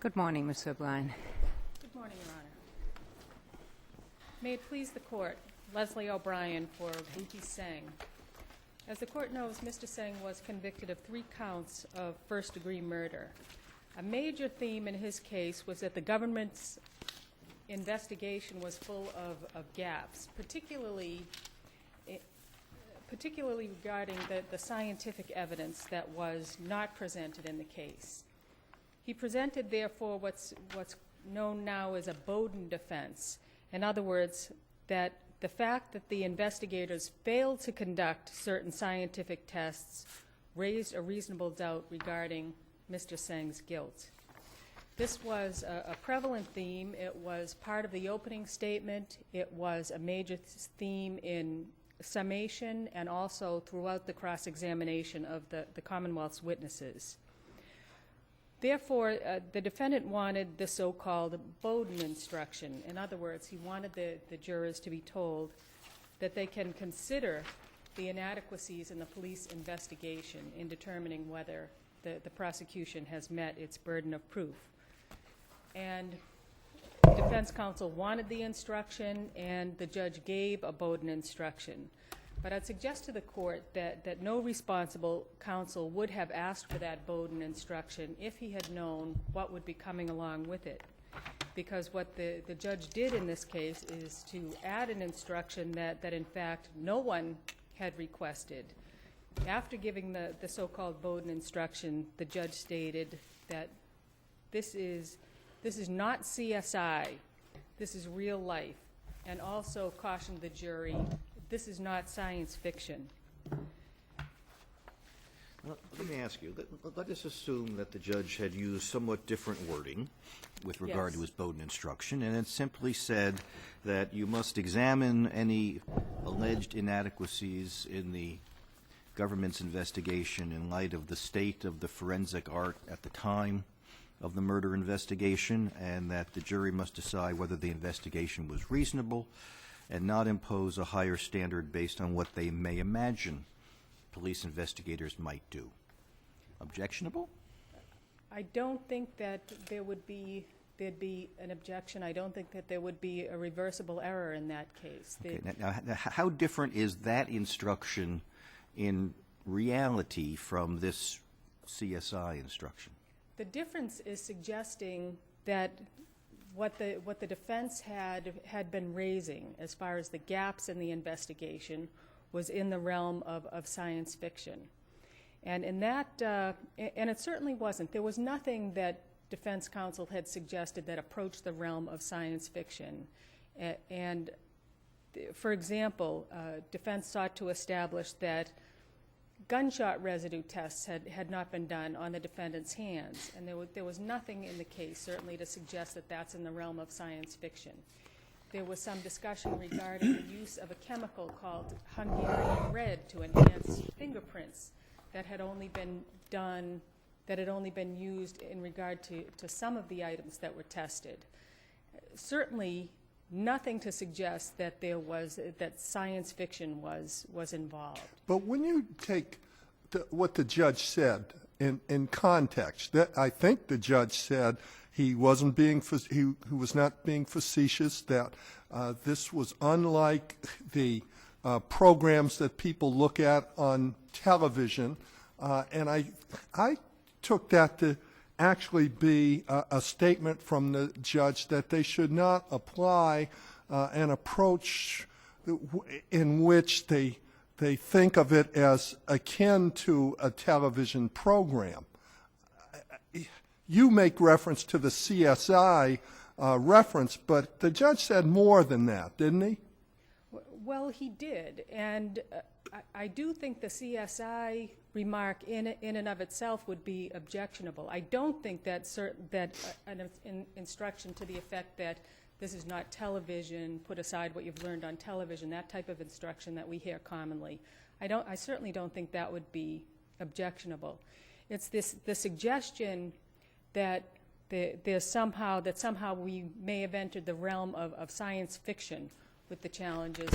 Good morning, Ms. O'Brien. Good morning, Your Honor. May it please the Court, Leslie O'Brien for Vuthy Seng. As the Court knows, Mr. Seng was convicted of 3 counts of first-degree murder. A major theme in his case was that the government's investigation was full of gaps, particularly regarding the scientific evidence that was not presented in the case. He presented, therefore, what's known now as a Bowden defense. In other words, that the fact that the investigators failed to conduct certain scientific tests raised a reasonable doubt regarding Mr. Seng's guilt. This was a prevalent theme. It was part of the opening statement. It was a major theme in summation and also throughout the cross-examination of the Commonwealth's witnesses. Therefore, the defendant wanted the so-called Bowden instruction. In other words, he wanted the jurors to be told that they can consider the inadequacies in the police investigation in determining whether the prosecution has met its burden of proof. And the defense counsel wanted the instruction, and the judge gave a Bowden instruction. But I'd suggest to the Court that no responsible counsel would have asked for that Bowden instruction if he had known what would be coming along with it. Because what the judge did in this case is to add an instruction that in fact no one had requested. After giving the so-called Bowden instruction, the judge stated that this is not CSI, this is real life, and also cautioned the jury, this is not science fiction. Well, let me ask you, let us assume that the judge had used somewhat different wording with regard to his Bowden instruction, and it simply said that you must examine any alleged inadequacies in the government's investigation in light of the state of the forensic art at the time of the murder investigation, and that the jury must decide whether the investigation was reasonable and not impose a higher standard based on what they may imagine police investigators might do. Objectionable? I don't think that there'd be an objection. I don't think that there would be a reversible error in that case. Okay. Now, how different is that instruction in reality from this CSI instruction? The difference is suggesting that what the defense had been raising as far as the gaps in the investigation was in the realm of science fiction. And in that, and it certainly wasn't. There was nothing that defense counsel had suggested that approached the realm of science fiction. And for example, defense sought to establish that gunshot residue tests had not been done on the defendant's hands, and there was nothing in the case, certainly, to suggest that that's in the realm of science fiction. There was some discussion regarding the use of a chemical called Hungarian red to enhance fingerprints that had only been used in regard to some of the items that were tested. Certainly, nothing to suggest that that science fiction was involved. But when you take what the judge said in context, I think the judge said he was not being facetious, that this was unlike the programs that people look at on television, and I took that to actually be a statement from the judge that they should not apply an approach in which they think of it as akin to a television program. You make reference to the CSI reference, but the judge said more than that, didn't he? Well, he did, and I do think the CSI remark in and of itself would be objectionable. I don't think that an instruction to the effect that this is not television, put aside what you've learned on television, that type of instruction that we hear commonly, I certainly don't think that would be objectionable. It's the suggestion that somehow we may have entered the realm of science fiction with the challenges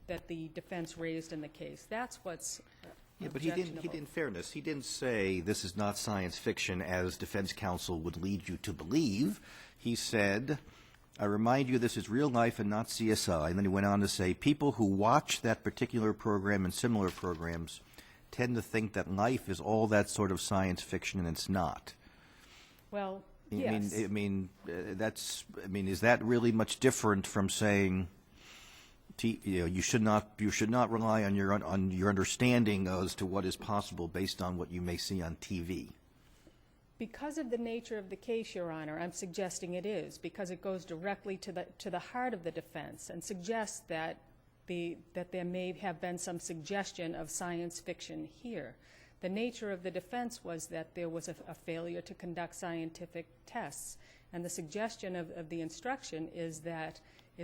that the defense raised in the case. That's what's Yeah, but he didn't, objectionable. in fairness, he didn't say this is not science fiction as defense counsel would lead you to believe. He said, I remind you this is real life and not CSI. And then he went on to say, people who watch that particular program and similar programs tend to think that life is all that sort of science fiction, and it's not. Well, yes. I mean, is that really much different from saying, you should not rely on your understanding as to what is possible based on what you may see on TV? Because of the nature of the case, Your Honor, I'm suggesting it is, because it goes directly to the heart of the defense and suggests that there may have been some suggestion of science fiction here. The nature of the defense was that there was a failure to conduct scientific tests, and the suggestion of the instruction is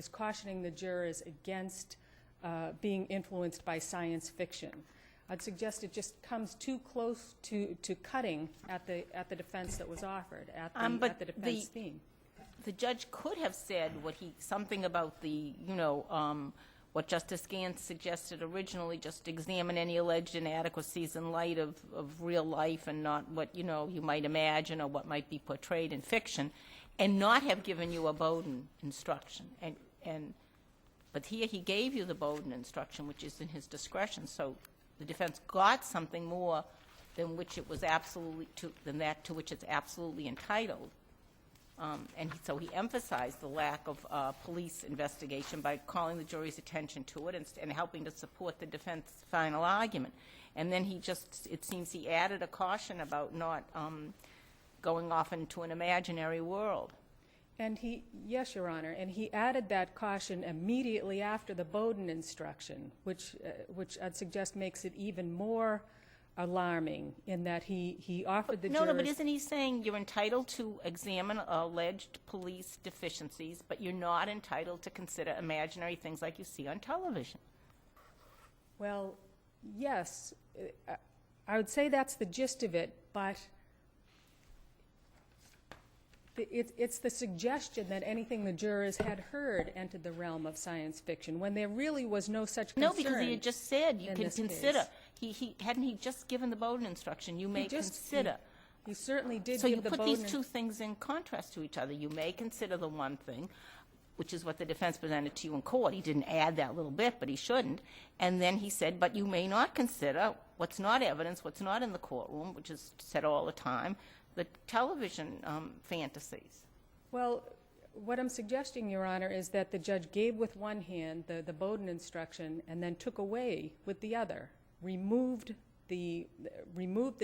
cautioning the jurors against being influenced by science fiction. I'd suggest it just comes too close to cutting at the defense that was offered, at the defense theme. The judge could have said something about what Justice Gantz suggested originally, just examine any alleged inadequacies in light of real life and not what, you might imagine or what might be portrayed in fiction, and not have given you a Bowden instruction. But here he gave you the Bowden instruction, which is in his discretion, so the defense got something more than which it was than that to which it's absolutely entitled. So he emphasized the lack of police investigation by calling the jury's attention to it and helping to support the defense's final argument. And then it seems he added a caution about not going off into an imaginary world. And yes, Your Honor, and he added that caution immediately after the Bowden instruction, which I'd suggest makes it even more alarming in that he offered the jurors... No, but isn't he saying you're entitled to examine alleged police deficiencies, but you're not entitled to consider imaginary things like you see on television? Well, yes, I would say that's the gist of it, but it's the suggestion that anything the jurors had heard entered the realm of science fiction when there really was no such concern. No, because he had just said you can consider. Case. Hadn't he just given the Bowden instruction? You may consider. He certainly did so give the Bowden... So you put these two things in contrast to each other. You may consider the one thing, which is what the defense presented to you in court. He didn't add that little bit, but he shouldn't. And then he said, but you may not consider what's not evidence, what's not in the courtroom, which is said all the time, the television fantasies. Well, what I'm suggesting, Your Honor, is that the judge gave with one hand the Bowden instruction and then took away with the other, removed the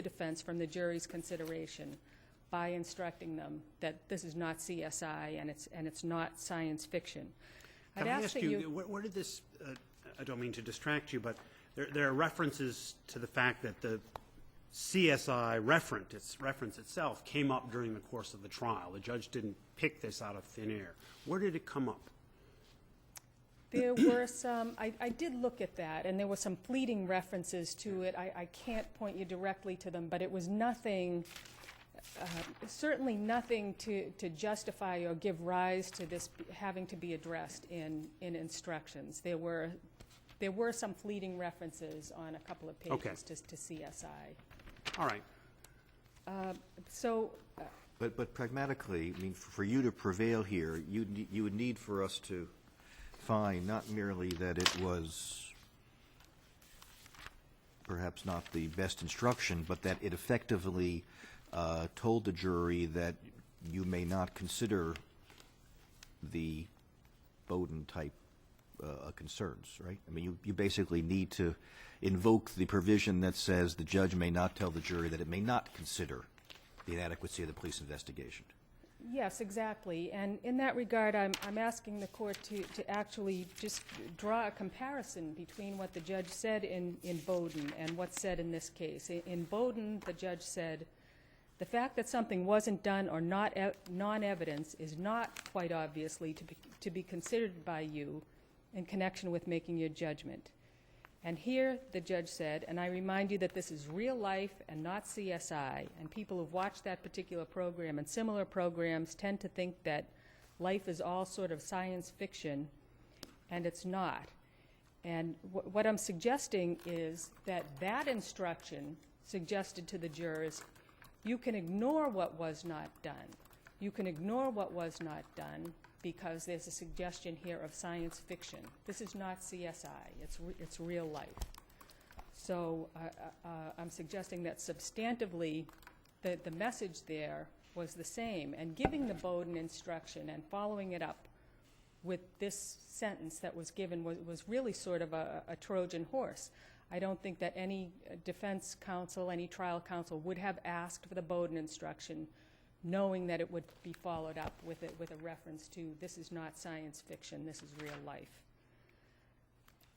defense from the jury's consideration by instructing them that this is not CSI and it's not science fiction. Can I ask you, where did this, I don't mean to distract you, but there are references to the fact that the CSI reference itself came up during the course of the trial. The judge didn't pick this out of thin air. Where did it come up? There were some, I did look at that, and there were some fleeting references to it. I can't point you directly to them, but it was nothing, certainly nothing to justify or give rise to this having to be addressed in instructions. There were some fleeting references on a couple of pages to CSI. All right. But pragmatically, I mean, for you to prevail here, you would need for us to find not merely that it was perhaps not the best instruction, but that it effectively told the jury that you may not consider the Bowden-type concerns, right? I mean, you basically need to invoke the provision that says the judge may not tell the jury that it may not consider the inadequacy of the police investigation. Yes, exactly. And in that regard, I'm asking the court to actually just draw a comparison between what the judge said in Bowden and what's said in this case. In Bowden, the judge said, the fact that something wasn't done or not non-evidence is not quite obviously to be considered by you in connection with making your judgment. And here the judge said, and I remind you that this is real life and not CSI, and people who've watched that particular program and similar programs tend to think that life is all sort of science fiction, and it's not. And what I'm suggesting is that that instruction suggested to the jurors, you can ignore what was not done. You can ignore what was not done because there's a suggestion here of science fiction. This is not CSI. It's real life. So I'm suggesting that substantively the message there was the same. And giving the Bowden instruction and following it up with this sentence that was given was really sort of a Trojan horse. I don't think that any defense counsel, any trial counsel would have asked for the Bowden instruction knowing that it would be followed up with a reference to this is not science fiction, this is real life.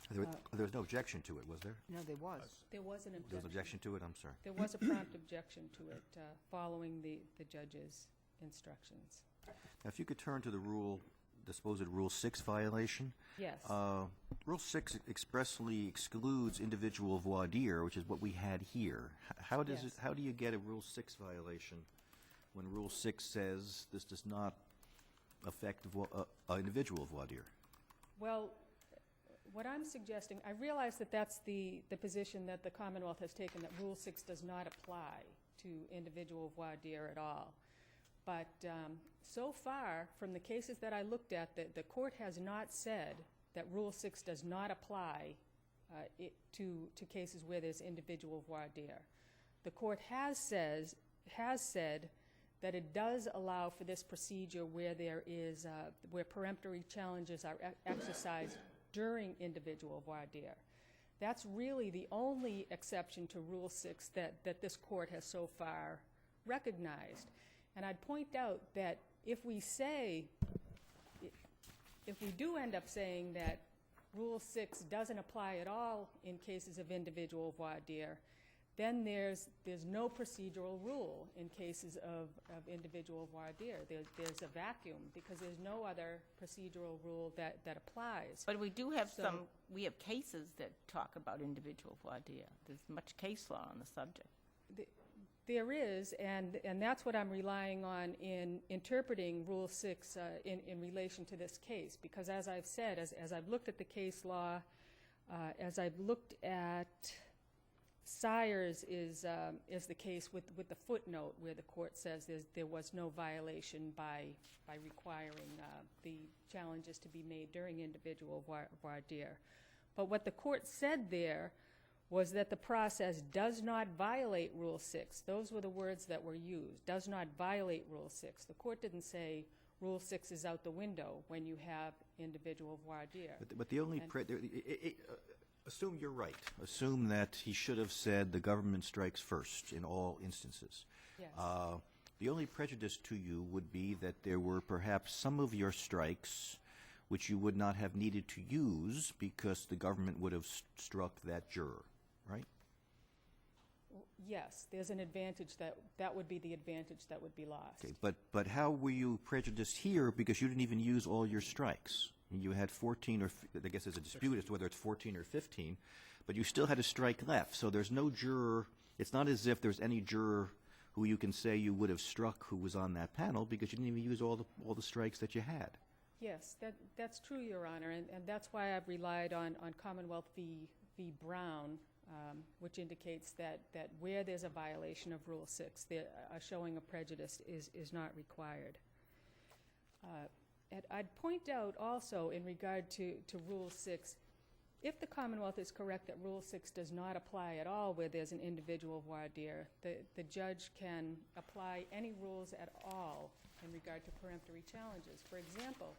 There was no objection to it, was there? No, there was. There was an There was objection. objection to it? I'm sorry. There was a prompt objection to it following the judge's instructions. Now, if you could turn to the supposed Rule 6 violation. Yes. Rule 6 expressly excludes individual voir dire, which is what we had here. How do you get a Rule 6 violation when Rule 6 says this does not affect individual voir dire? Well, what I'm suggesting, I realize that that's the position that the Commonwealth has taken, that Rule 6 does not apply to individual voir dire at all. But so far, from the cases that I looked at, the court has not said that Rule 6 does not apply to cases where there's individual voir dire. The court has said that it does allow for this procedure where there is where peremptory challenges are exercised during individual voir dire. That's really the only exception to Rule 6 that this court has so far recognized. And I'd point out that if we do end up saying that Rule 6 doesn't apply at all in cases of individual voir dire, then there's no procedural rule in cases of individual voir dire. There's a vacuum because there's no other procedural rule that applies. But we do have we have cases that talk about individual voir dire. There's much case law on the subject. There is, and that's what I'm relying on in interpreting Rule 6 in relation to this case, because as I've said, as I've looked at the case law, as I've looked at Sires is the case with the footnote where the court says there was no violation by requiring the challenges to be made during individual voir dire. But what the court said there was that the process does not violate Rule 6. Those were the words that were used, does not violate Rule 6. The court didn't say Rule 6 is out the window when you have individual voir dire. But the only assume you're right. Assume that he should have said the government strikes first in all instances. Yes. The only prejudice to you would be that there were perhaps some of your strikes which you would not have needed to use because the government would have struck that juror, right? Yes, there's an advantage that would be the advantage that would be lost. Okay, but how were you prejudiced here because you didn't even use all your strikes? You had 14 or I guess there's a dispute as to whether it's 14 or 15, but you still had a strike left. So there's no juror. It's not as if there's any juror who you can say you would have struck who was on that panel because you didn't even use all the strikes that you had. Yes, that's true, Your Honor, and that's why I've relied on Commonwealth v. Brown, which indicates that where there's a violation of Rule 6, a showing of prejudice is not required. And I'd point out also in regard to Rule 6, if the Commonwealth is correct that Rule 6 does not apply at all where there's an individual voir dire, the judge can apply any rules at all in regard to peremptory challenges. For example,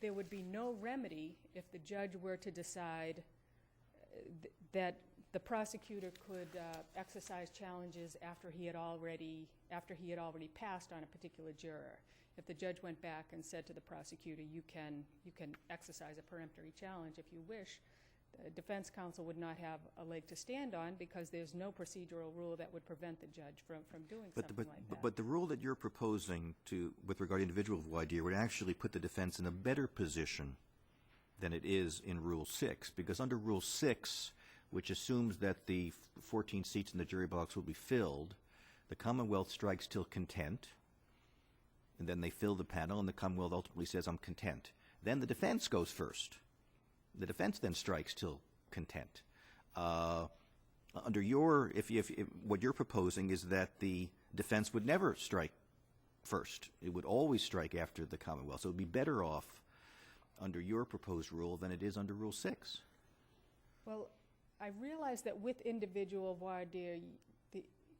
there would be no remedy if the judge were to decide that the prosecutor could exercise challenges after he had already passed on a particular juror. If the judge went back and said to the prosecutor, you can exercise a peremptory challenge if you wish, the defense counsel would not have a leg to stand on because there's no procedural rule that would prevent the judge from doing something like that. But the rule that you're proposing with regard to individual voir dire would actually put the defense in a better position than it is in Rule 6, because under Rule 6, which assumes that the 14 seats in the jury box will be filled, the Commonwealth strikes till content, and then they fill the panel, and the Commonwealth ultimately says, I'm content. Then the defense goes first. The defense then strikes till contempt. Under your, if what you're proposing is that the defense would never strike first. It would always strike after the Commonwealth. So it would be better off under your proposed rule than it is under Rule 6. Well, I realize that with individual voir dire,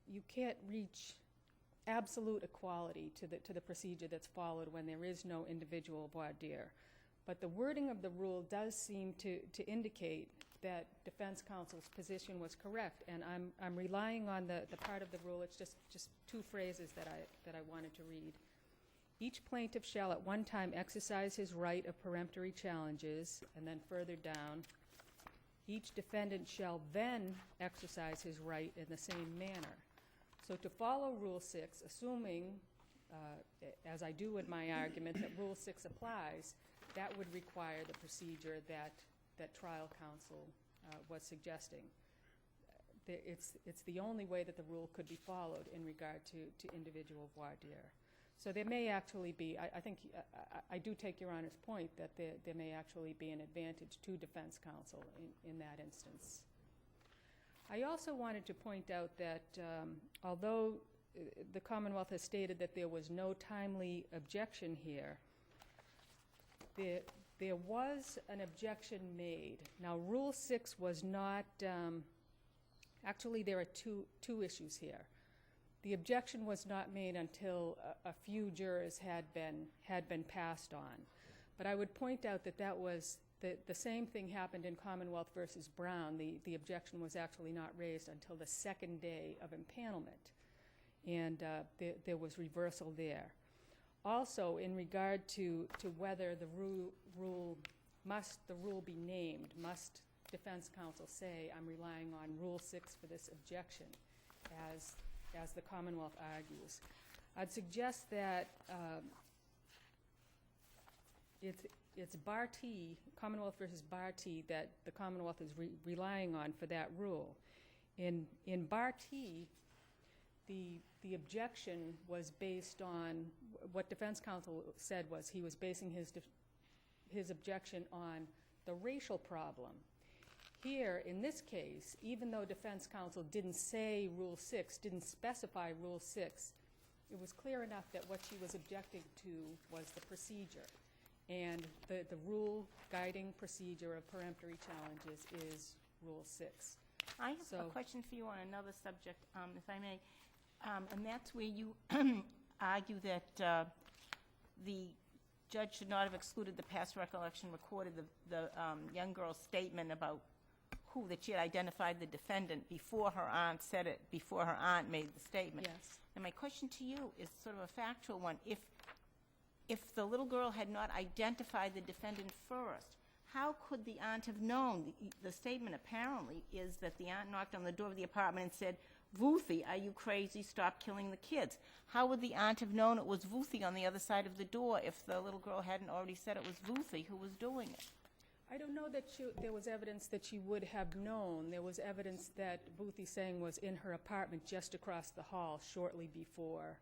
you can't reach absolute equality to the procedure that's followed when there is no individual voir dire. But the wording of the rule does seem to indicate that defense counsel's position was correct, and I'm relying on the part of the rule. It's just two phrases that I wanted to read. Each plaintiff shall at one time exercise his right of peremptory challenges, and then further down, each defendant shall then exercise his right in the same manner. So to follow Rule 6, assuming, as I do in my argument, that Rule 6 applies, that would require the procedure that trial counsel was suggesting. It's the only way that the rule could be followed in regard to individual voir dire. So there may actually be, I think, I do take Your Honor's point that there may actually be an advantage to defense counsel in that instance. I also wanted to point out that although the Commonwealth has stated that there was no timely objection here, there was an objection made. Now, Rule 6 was not, actually there are two issues here. The objection was not made until a few jurors had been passed on. But I would point out that that was, the same thing happened in Commonwealth versus Brown. The objection was actually not raised until the second day of impanelment. And there was reversal there. Also, in regard to whether the rule be named, must defense counsel say, I'm relying on Rule 6 for this objection, as the Commonwealth argues. I'd suggest that it's Barty, Commonwealth versus Barty, that the Commonwealth is relying on for that rule. In Barty, the objection was based on, what defense counsel said was he was basing his objection on the racial problem. Here, in this case, even though defense counsel didn't say Rule 6, didn't specify Rule 6, it was clear enough that what she was objecting to was the procedure. And the rule guiding procedure of peremptory challenges is Rule 6. I have a question for you on another subject, if I may. And that's where you argue that the judge should not have excluded the past recollection recorded, the young girl's statement about that she had identified the defendant before her aunt said it, before her aunt made the statement. Yes. And my question to you is sort of a factual one. If the little girl had not identified the defendant first, how could the aunt have known? The statement apparently is that the aunt knocked on the door of the apartment and said, Vuthy, are you crazy? Stop killing the kids. How would the aunt have known it was Vuthy on the other side of the door if the little girl hadn't already said it was Vuthy who was doing it? I don't know that there was evidence that she would have known. There was evidence that Vuthy Seng was in her apartment just across the hall shortly before.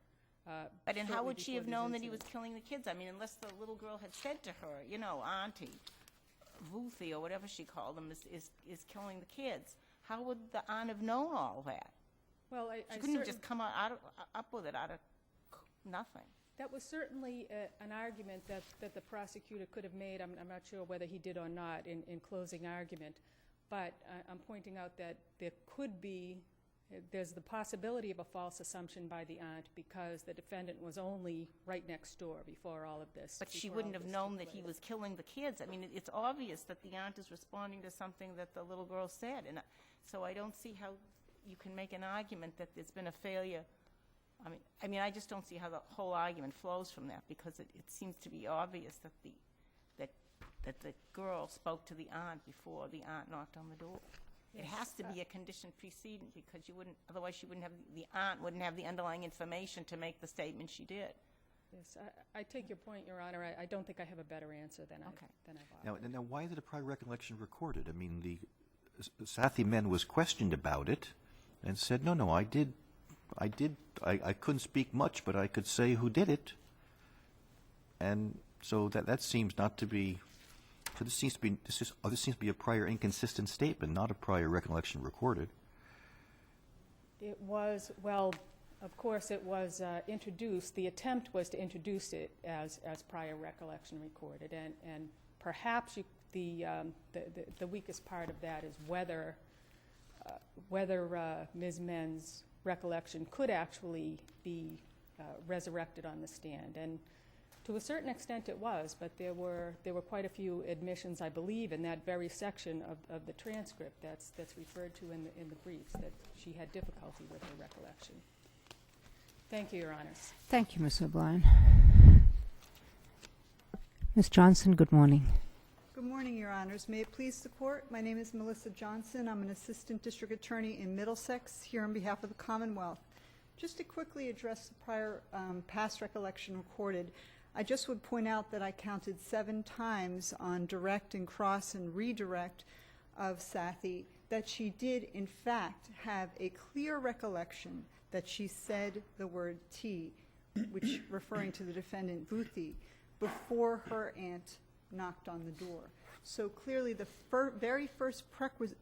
But then how would she have known that he was killing the kids? I mean, unless the little girl had said to her, you know, Auntie, Vuthy or whatever she called him is killing the kids. How would the aunt have known all that? Well, she couldn't have just come up with it out of nothing. That was certainly an argument that the prosecutor could have made. I'm not sure whether he did or not in closing argument. But I'm pointing out that there's the possibility of a false assumption by the aunt because the defendant was only right next door before all of this. But she wouldn't have known that he was killing the kids. I mean, it's obvious that the aunt is responding to something that the little girl said. And so I don't see how you can make an argument that there's been a failure. I mean, I just don't see how the whole argument flows from that because it seems to be obvious that the girl spoke to the aunt before the aunt knocked on the door. It has to be a condition precedent because otherwise the aunt wouldn't have the underlying information to make the statement she did. Yes, I take your point, Your Honor. I don't think I have a better answer than I've offered. Now, why is it a prior recollection recorded? I mean, the Sathi men was questioned about it and said, no, I couldn't speak much, but I could say who did it. And so that seems not to be So this seems to be a prior inconsistent statement, not a prior recollection recorded. It was, well, of course, it was introduced, the attempt was to introduce it as prior recollection recorded, and perhaps the weakest part of that is whether Ms. Men's recollection could actually be resurrected on the stand. And to a certain extent it was, but there were quite a few admissions, I believe, in that very section of the transcript that's referred to in the briefs, that she had difficulty with her recollection. Thank you, Your Honors. Thank you, Ms. O'Brien. Ms. Johnson, good morning. Good morning, Your Honors. May it please the Court, my name is Melissa Johnson. I'm an Assistant District Attorney in Middlesex, here on behalf of the Commonwealth. Just to quickly address the prior past recollection recorded, I just would point out that I counted 7 times on direct and cross and redirect of Sathi that she did, in fact, have a clear recollection that she said the word T, which referring to the defendant Vuthy, before her aunt knocked on the door. So clearly the very first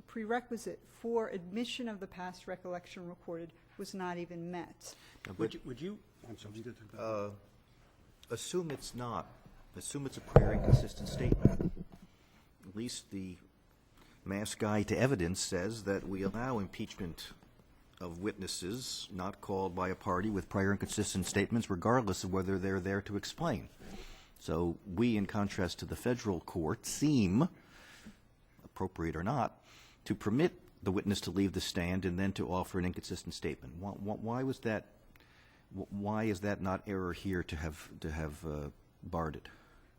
prerequisite for admission of the past recollection recorded was not even met. Would you I'm sorry. Assume it's not. Assume it's a prior inconsistent statement. At least the Mass Guide to Evidence says that we allow impeachment of witnesses not called by a party with prior inconsistent statements, regardless of whether they're there to explain. So we, in contrast to the federal court, seem, appropriate or not, to permit the witness to leave the stand and then to offer an inconsistent statement. Why was that? Why is that not error here to have barred it?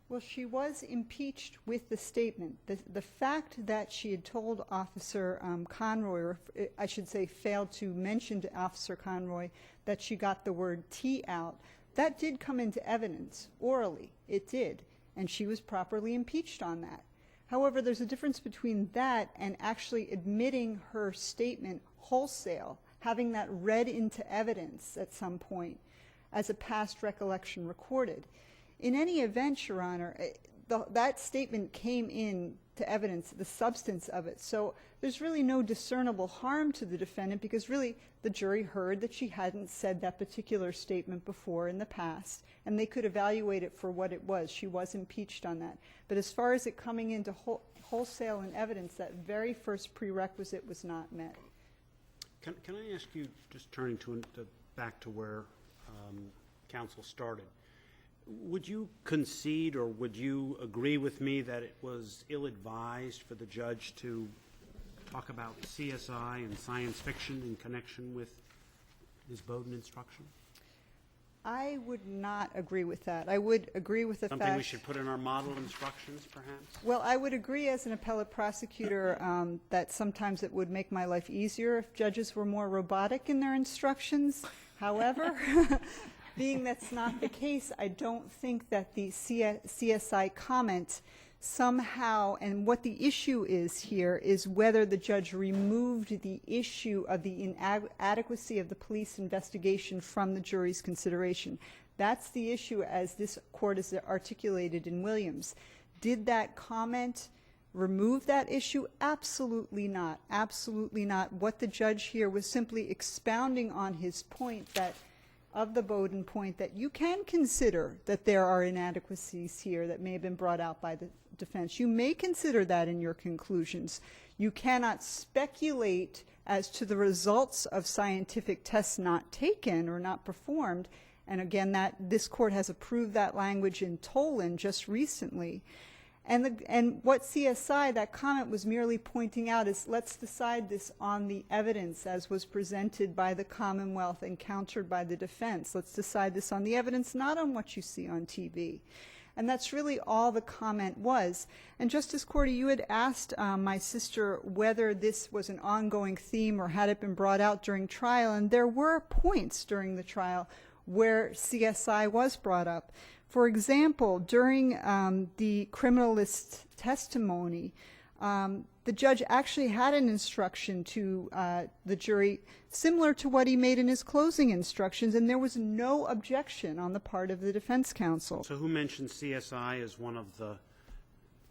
Well, she was impeached with the statement. The fact that she had told Officer Conroy, or I should say failed to mention to Officer Conroy that she got the word T out, that did come into evidence orally. It did, and she was properly impeached on that. However, there's a difference between that and actually admitting her statement wholesale, having that read into evidence at some point as a past recollection recorded. In any event, Your Honor, that statement came in to evidence, the substance of it. So there's really no discernible harm to the defendant, because really the jury heard that she hadn't said that particular statement before in the past, and they could evaluate it for what it was. She was impeached on that. But as far as it coming into wholesale in evidence, that very first prerequisite was not met. Can I ask you, just turning back to where counsel started, would you concede or would you agree with me that it was ill-advised for the judge to talk about CSI and science fiction in connection with his Bowdoin instruction? I would not agree with that. I would agree with the fact... Something we should put in our model instructions, perhaps? Well, I would agree as an appellate prosecutor that sometimes it would make my life easier if judges were more robotic in their instructions. However, being that's not the case, I don't think that the CSI comment somehow, and what the issue is here is whether the judge removed the issue of the inadequacy of the police investigation from the jury's consideration. That's the issue as this court has articulated in Williams. Did that comment remove that issue? Absolutely not. Absolutely not. What the judge here was simply expounding on his point that of the Bowdoin point, that you can consider that there are inadequacies here that may have been brought out by the defense. You may consider that in your conclusions. You cannot speculate as to the results of scientific tests not taken or not performed. And again, this court has approved that language in Tolan just recently. And what CSI, that comment was merely pointing out is, let's decide this on the evidence as was presented by the Commonwealth and countered by the defense. Let's decide this on the evidence, not on what you see on TV. And that's really all the comment was. And Justice Cordy, you had asked my sister whether this was an ongoing theme or had it been brought out during trial, and there were points during the trial where CSI was brought up. For example, during the criminalist testimony, the judge actually had an instruction to the jury similar to what he made in his closing instructions, and there was no objection on the part of the defense counsel. So who mentioned CSI as one of the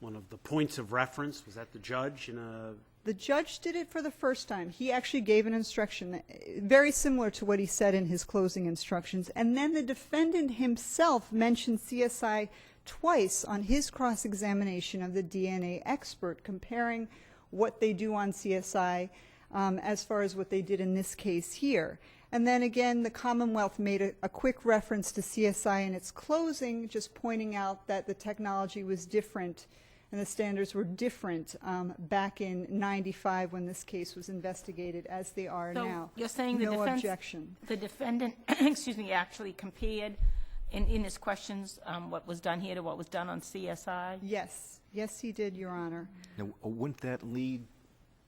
one of the points of reference? Was that the judge in a... The judge did it for the first time. He actually gave an instruction very similar to what he said in his closing instructions. And then the defendant himself mentioned CSI twice on his cross-examination of the DNA expert, comparing what they do on CSI as far as what they did in this case here. And then again, the Commonwealth made a quick reference to CSI in its closing, just pointing out that the technology was different and the standards were different back in '95 when this case was investigated as they are So now. you're saying No objection. the defendant, excuse me, actually compared in his questions what was done here to what was done on CSI? Yes. Yes, he did, Your Honor. Now, wouldn't that lead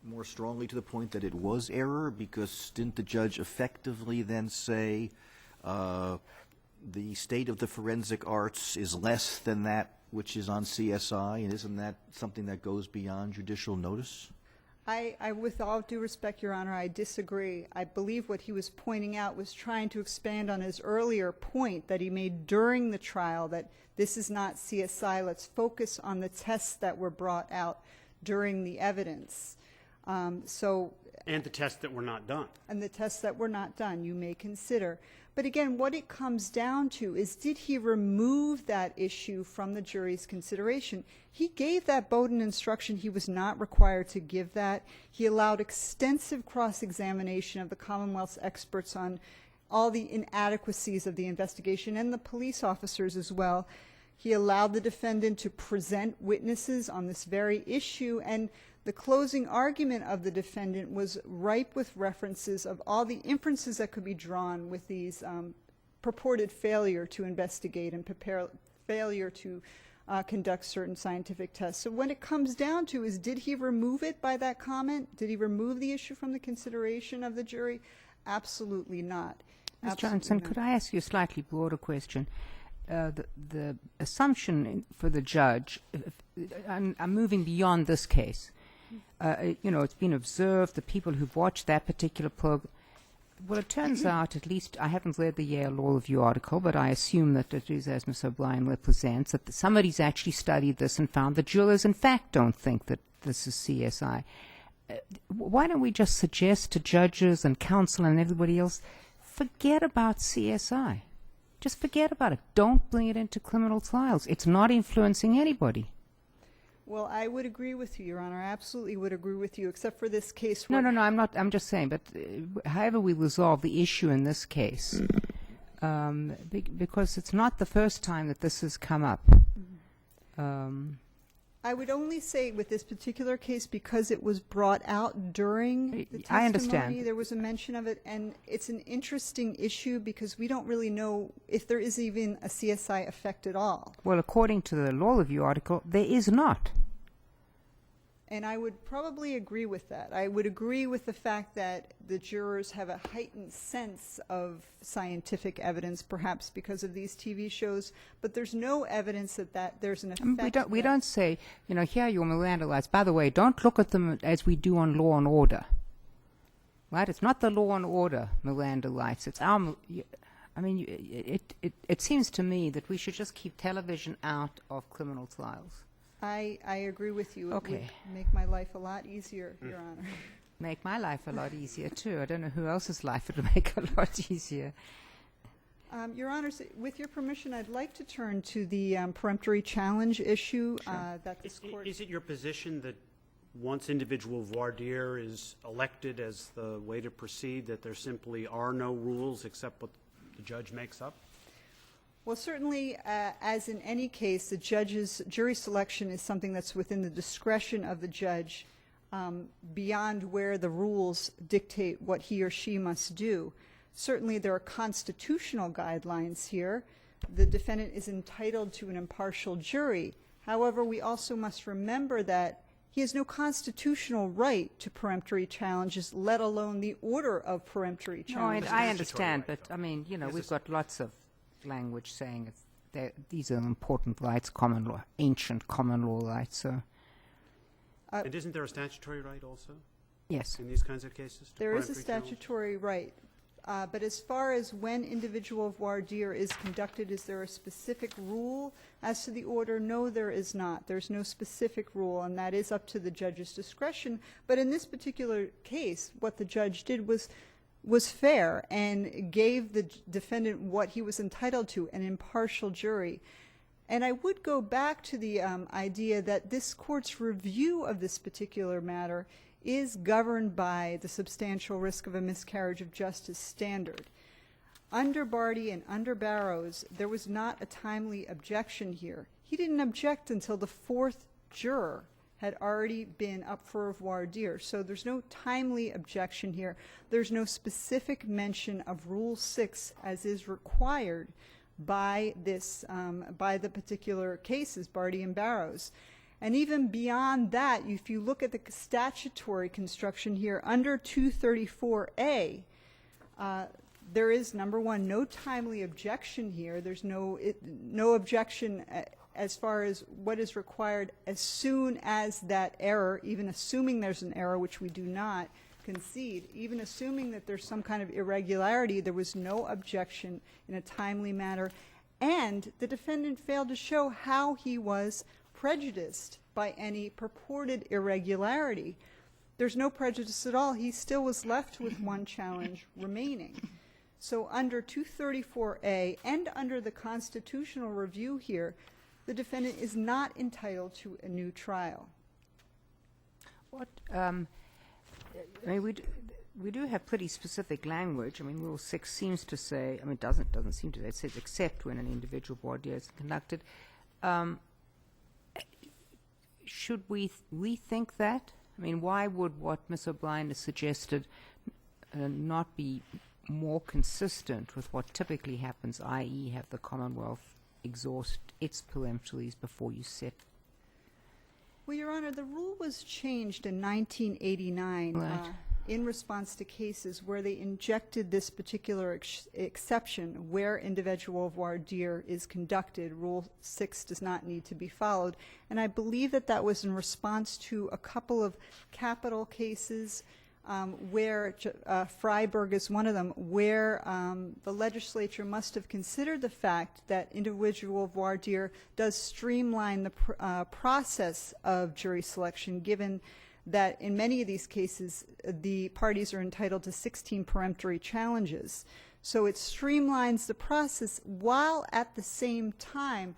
more strongly to the point that it was error? Because didn't the judge effectively then say the state of the forensic arts is less than that which is on CSI, and isn't that something that goes beyond judicial notice? With all due respect, Your Honor, I disagree. I believe what he was pointing out was trying to expand on his earlier point that he made during the trial, that this is not CSI. Let's focus on the tests that were brought out during the evidence. And the tests that were not done. And the tests that were not done, you may consider. But again, what it comes down to is, did he remove that issue from the jury's consideration? He gave that Bowden instruction. He was not required to give that. He allowed extensive cross-examination of the Commonwealth's experts on all the inadequacies of the investigation, and the police officers as well. He allowed the defendant to present witnesses on this very issue, and the closing argument of the defendant was ripe with references of all the inferences that could be drawn with these purported failure to investigate and failure to conduct certain scientific tests. So when it comes down to is, did he remove it by that comment? Did he remove the issue from the consideration of the jury? Absolutely not. Ms. Johnson, could I ask you a slightly broader question? The assumption for the judge, I'm moving beyond this case. It's been observed, the people who've watched that particular program, well, it turns out, at least, I haven't read the Yale Law Review article, but I assume that it is, as Ms. O'Brien represents, that somebody's actually studied this and found that jurors, in fact, don't think that this is CSI. Why don't we just suggest to judges and counsel and everybody else, forget about CSI. Just forget about it. Don't bring it into criminal trials. It's not influencing anybody. Well, I would agree with you, Your Honor. I absolutely would agree with you, except for this case. No, I'm not. I'm just saying, but however we resolve the issue in this case, because it's not the first time that this has come up. I would only say with this particular case, because it was brought out during the testimony, I understand. there was a mention of it, and it's an interesting issue because we don't really know if there is even a CSI effect at all. Well, according to the Law Review article, there is not. And I would probably agree with that. I would agree with the fact that the jurors have a heightened sense of scientific evidence, perhaps because of these TV shows, but there's no evidence that there's an effect. We don't say, here are your Miranda rights. By the way, don't look at them as we do on Law and Order. Right? It's not the Law and Order Miranda rights. It's our... it seems to me that we should just keep television out of criminal trials. I agree with you. Okay. It would make my life a lot easier, Your Honor. Make my life a lot easier, too. I don't know who else's life it would make a lot easier. Your Honor, with your permission, I'd like to turn to the peremptory challenge issue that this court... Is it your position that once individual voir dire is elected as the way to proceed, that there simply are no rules except what the judge makes up? Well, certainly, as in any case, the judge's jury selection is something that's within the discretion of the judge beyond where the rules dictate what he or she must do. Certainly, there are constitutional guidelines here. The defendant is entitled to an impartial jury. However, we also must remember that he has no constitutional right to peremptory challenges, let alone the order of peremptory challenges. No, I understand, but, we've got lots of language saying these are important rights, common law, ancient common law rights. So, and isn't there a statutory right also? Yes. In these kinds of cases? There is a statutory right. But as far as when individual voir dire is conducted, is there a specific rule as to the order? No, there is not. There's no specific rule, and that is up to the judge's discretion. But in this particular case, what the judge did was fair and gave the defendant what he was entitled to, an impartial jury. And I would go back to the idea that this court's review of this particular matter is governed by the substantial risk of a miscarriage of justice standard. Under Barty and under Barrows, there was not a timely objection here. He didn't object until the fourth juror had already been up for a voir dire. So there's no timely objection here. There's no specific mention of Rule 6 as is required by this, by the particular cases, Barty and Barrows. And even beyond that, if you look at the statutory construction here, under 234A, there is, number one, no timely objection here. There's no objection as far as what is required as soon as that error, even assuming there's an error, which we do not concede, even assuming that there's some kind of irregularity, there was no objection in a timely manner. And the defendant failed to show how he was prejudiced by any purported irregularity. There's no prejudice at all. He still was left with one challenge remaining. So under 234A and under the constitutional review here, the defendant is not entitled to a new trial. What, I mean, we do have pretty specific language. I mean, Rule 6 seems to say, I mean, doesn't seem to say, it says except when an individual voir dire is conducted. Should we rethink that? I mean, why would what Ms. O'Brien has suggested not be more consistent with what typically happens, i.e. have the Commonwealth exhaust its peremptories before you set? Well, Your Honor, the rule was changed in 1989 Right. In response to cases where they injected this particular exception where individual voir dire is conducted. Rule 6 does not need to be followed. And I believe that that was in response to a couple of capital cases where Freiberg is one of them, where the legislature must have considered the fact that individual voir dire does streamline the process of jury selection, given that in many of these cases the parties are entitled to 16 peremptory challenges. So it streamlines the process while at the same time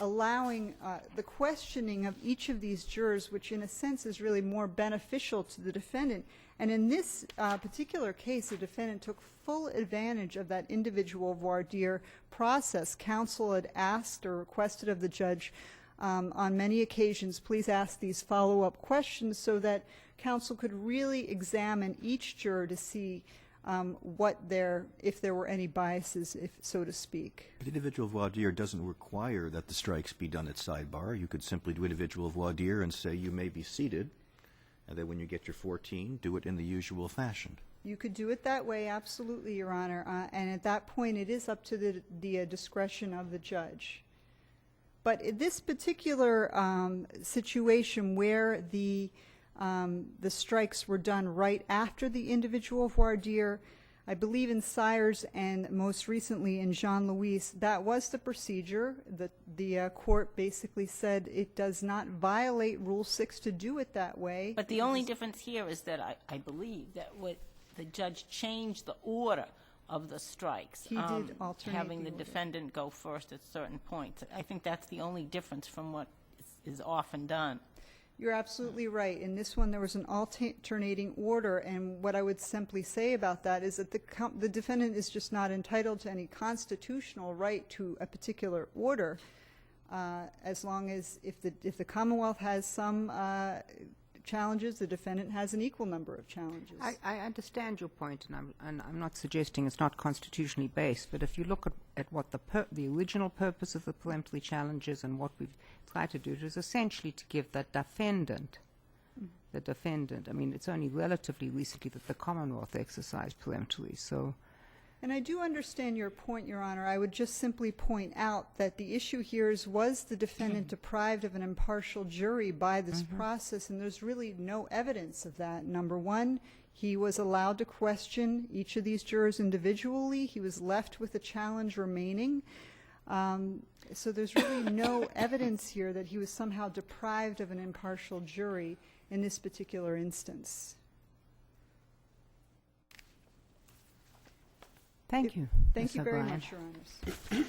allowing the questioning of each of these jurors, which in a sense is really more beneficial to the defendant. And in this particular case, the defendant took full advantage of that individual voir dire process. Counsel had asked or requested of the judge on many occasions, please ask these follow-up questions so that counsel could really examine each juror to see if there were any biases, if so to speak. But individual voir dire doesn't require that the strikes be done at sidebar. You could simply do individual voir dire and say you may be seated, and then when you get your 14, do it in the usual fashion. You could do it that way, absolutely, Your Honor. And at that point, it is up to the discretion of the judge. But in this particular situation where the strikes were done right after the individual voir dire, I believe in Sires and most recently in Jean-Louis, that was the procedure. The court basically said it does not violate Rule 6 to do it that way. But the only difference here is that I believe that the judge changed the order of the strikes. He did alternate having the the order. defendant go first at certain points. I think that's the only difference from what is often done. You're absolutely right. In this one, there was an alternating order, and what I would simply say about that is that the defendant is just not entitled to any constitutional right to a particular order, as long as if the Commonwealth has some challenges, the defendant has an equal number of challenges. I understand your point, and I'm not suggesting it's not constitutionally based, but if you look at what the original purpose of the peremptory challenges and what we've tried to do, it is essentially to give the defendant, I mean, it's only relatively recently that the Commonwealth exercised peremptory, so And I do understand your point, Your Honor. I would just simply point out that the issue here is, was the defendant deprived of an impartial jury by this process? And there's really no evidence of that. Number one, he was allowed to question each of these jurors individually. He was left with a challenge remaining. So there's really no evidence here that he was somehow deprived of an impartial jury in this particular instance. Thank you. Thank you Ms. very O'Brien. much, Your Honors.